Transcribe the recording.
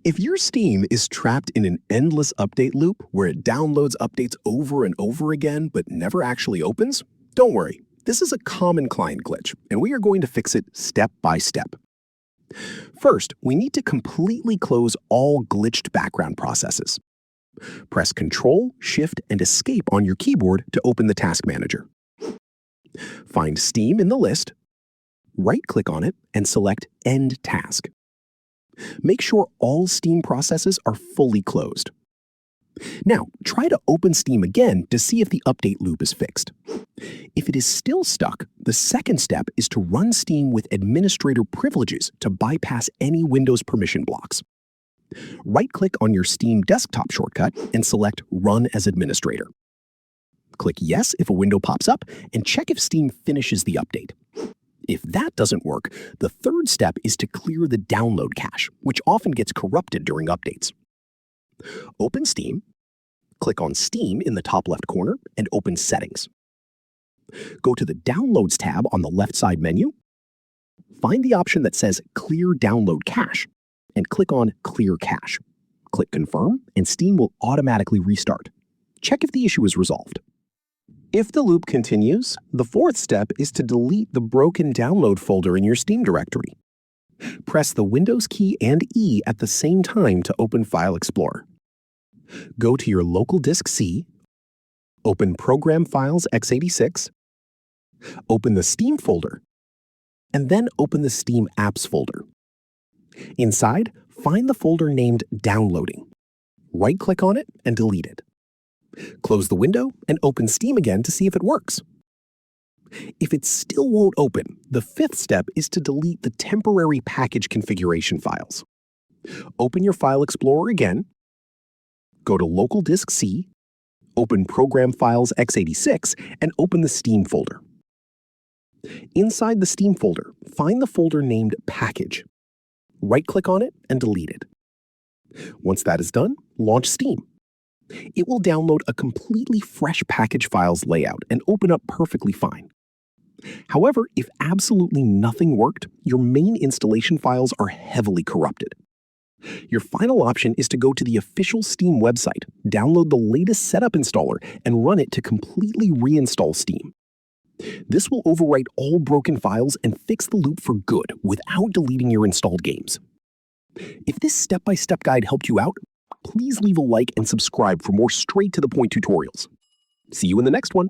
If your Steam is trapped in an endless update loop where it downloads updates over and over again but never actually opens, don't worry. This is a common client glitch, and we are going to fix it step by step. First, we need to completely close all glitched background processes. Press Ctrl, Shift, and Escape on your keyboard to open the Task Manager. Find Steam in the list, right-click on it, and select End Task. Make sure all Steam processes are fully closed. Now, try to open Steam again to see if the update loop is fixed. If it is still stuck, the second step is to run Steam with administrator privileges to bypass any Windows permission blocks. Right-click on your Steam desktop shortcut and select Run as Administrator. Click Yes if a window pops up, and check if Steam finishes the update. If that doesn't work, the third step is to clear the download cache, which often gets corrupted during updates. Open Steam, click on Steam in the top left corner, and open Settings. Go to the Downloads tab on the left side menu, find the option that says Clear Download Cache, and click on Clear Cache. Click Confirm, and Steam will automatically restart. Check if the issue is resolved. If the loop continues, the fourth step is to delete the broken download folder in your Steam directory. Press the Windows key and E at the same time to open File Explorer. Go to your local disk C, open Program Files x86, open the Steam folder, and then open the Steam Apps folder. Inside, find the folder named Downloading. Right-click on it and delete it. Close the window and open Steam again to see if it works. If it still won't open, the fifth step is to delete the temporary package configuration files. Open your File Explorer again, go to Local Disk C, open Program Files x86, and open the Steam folder. Inside the Steam folder, find the folder named Package. Right-click on it and delete it. Once that is done, launch Steam. It will download a completely fresh package files layout and open up perfectly fine. However, if absolutely nothing worked, your main installation files are heavily corrupted. Your final option is to go to the official Steam website, download the latest setup installer, and run it to completely reinstall Steam. This will overwrite all broken files and fix the loop for good without deleting your installed games. If this step-by-step guide helped you out, please leave a like and subscribe for more straight-to-the-point tutorials. See you in the next one.